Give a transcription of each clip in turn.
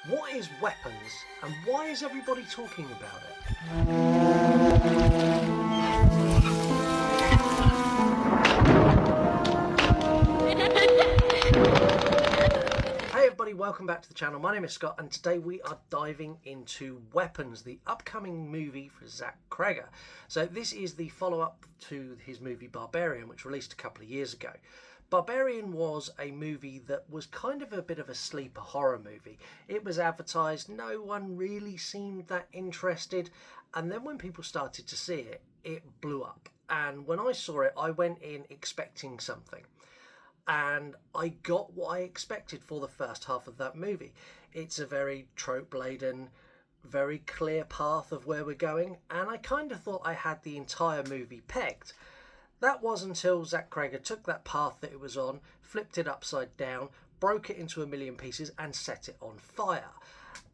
What is weapons and why is everybody talking about it? Hey everybody, welcome back to the channel. My name is Scott and today we are diving into Weapons, the upcoming movie for Zach Cregger. So this is the follow-up to his movie Barbarian, which released a couple of years ago. Barbarian was a movie that was kind of a bit of a sleeper horror movie. It was advertised, no one really seemed that interested, and then when people started to see it, it blew up. And when I saw it, I went in expecting something. And I got what I expected for the first half of that movie. It's a very trope-laden, very clear path of where we're going, and I kind of thought I had the entire movie pegged. That was until Zach Cregger took that path that it was on, flipped it upside down, broke it into a million pieces and set it on fire.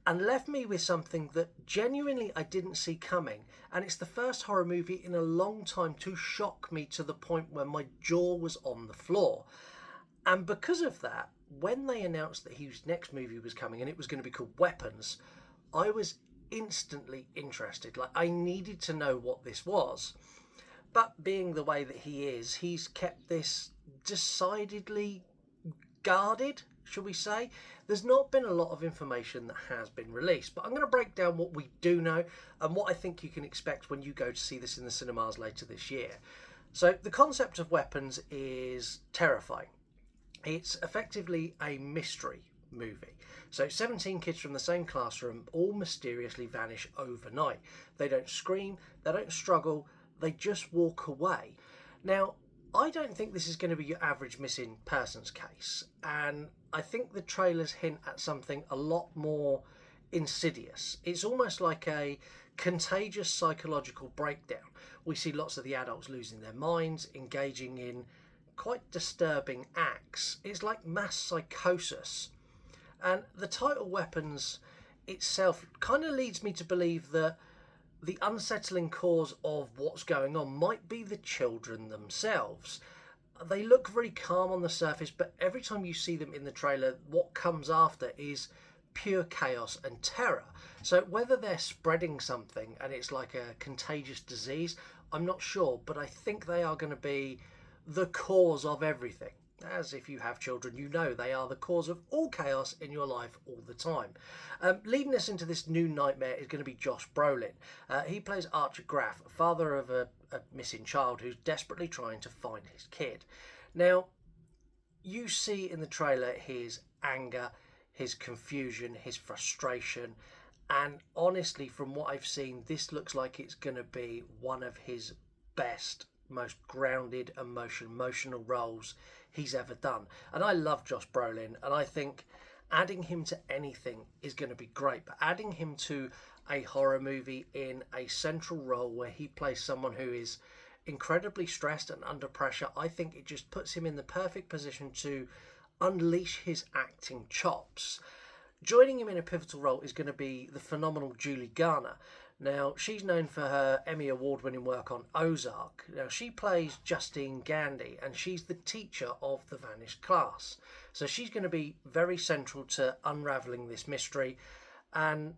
And left me with something that genuinely I didn't see coming. And it's the first horror movie in a long time to shock me to the point where my jaw was on the floor. And because of that, when they announced that his next movie was coming and it was going to be called Weapons, I was instantly interested. Like, I needed to know what this was. But being the way that he is, he's kept this decidedly guarded, should we say. There's not been a lot of information that has been released, but I'm going to break down what we do know and what I think you can expect when you go to see this in the cinemas later this year. So the concept of Weapons is terrifying. It's effectively a mystery movie. So 17 kids from the same classroom all mysteriously vanish overnight. They don't scream, they don't struggle, they just walk away. Now, I don't think this is going to be your average missing persons case, and I think the trailers hint at something a lot more insidious. It's almost like a contagious psychological breakdown. We see lots of the adults losing their minds, engaging in quite disturbing acts. It's like mass psychosis. And the title Weapons itself kind of leads me to believe that the unsettling cause of what's going on might be the children themselves. They look very calm on the surface, but every time you see them in the trailer, what comes after is pure chaos and terror. So whether they're spreading something and it's like a contagious disease, I'm not sure, but I think they are going to be the cause of everything. As if you have children, you know they are the cause of all chaos in your life all the time. Leading us into this new nightmare is going to be Josh Brolin. He plays Archer Graff, father of a missing child who's desperately trying to find his kid. Now, you see in the trailer his anger, his confusion, his frustration, and honestly, from what I've seen, this looks like it's going to be one of his best, most grounded emotional roles he's ever done. And I love Josh Brolin, and I think adding him to anything is going to be great, but adding him to a horror movie in a central role where he plays someone who is incredibly stressed and under pressure, I think it just puts him in the perfect position to unleash his acting chops. Joining him in a pivotal role is going to be the phenomenal Julie Garner. Now, she's known for her Emmy Award-winning work on Ozark. Now, she plays Justine Gandy, and she's the teacher of the vanished class. So she's going to be very central to unravelling this mystery. And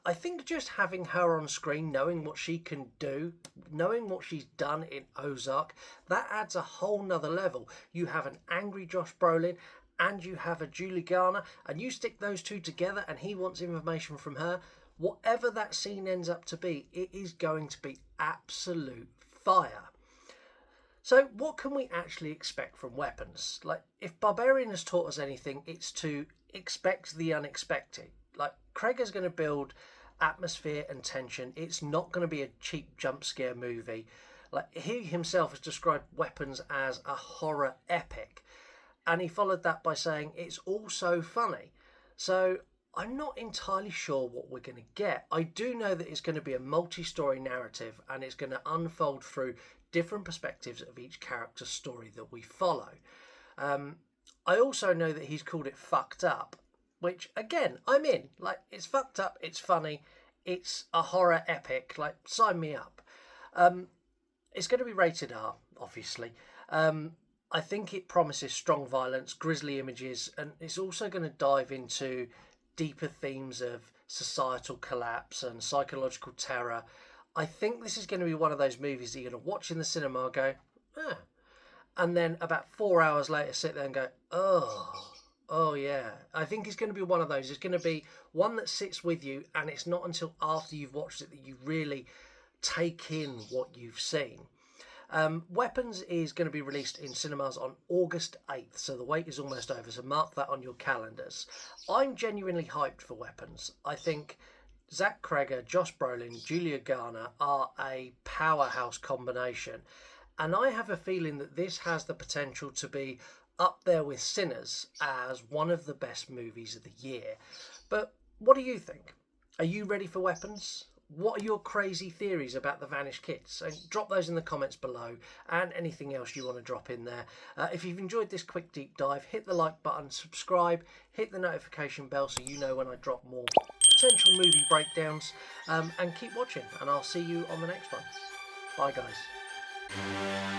I think just having her on screen, knowing what she can do, knowing what she's done in Ozark, that adds a whole nother level. You have an angry Josh Brolin, and you have a Julie Garner, and you stick those two together and he wants information from her. Whatever that scene ends up to be, it is going to be absolute fire. So what can we actually expect from Weapons? Like, if Barbarian has taught us anything, it's to expect the unexpected. Like, Cregger's going to build atmosphere and tension. It's not going to be a cheap jump scare movie. Like, he himself has described Weapons as a horror epic. And he followed that by saying it's also funny. So I'm not entirely sure what we're going to get. I do know that it's going to be a multi-story narrative and it's going to unfold through different perspectives of each character's story that we follow. I also know that he's called it Fucked Up, which, again, I'm in. Like, it's fucked up, it's funny, it's a horror epic. Like, sign me up. It's going to be rated R, obviously. I think it promises strong violence, grisly images, and it's also going to dive into deeper themes of societal collapse and psychological terror. I think this is going to be one of those movies that you're going to watch in the cinema and go, and then about 4 hours later sit there and go, oh yeah. I think it's going to be one of those. It's going to be one that sits with you, and it's not until after you've watched it that you really take in what you've seen. Weapons is going to be released in cinemas on August 8th, so the wait is almost over, so mark that on your calendars. I'm genuinely hyped for Weapons. I think Zach Cregger, Josh Brolin, Julia Garner are a powerhouse combination, and I have a feeling that this has the potential to be up there with Sinners as one of the best movies of the year. But what do you think? Are you ready for Weapons? What are your crazy theories about the vanished kids? So drop those in the comments below, and anything else you want to drop in there. If you've enjoyed this quick deep dive, hit the like button, subscribe, hit the notification bell so you know when I drop more potential movie breakdowns, and keep watching, and I'll see you on the next one. Bye guys.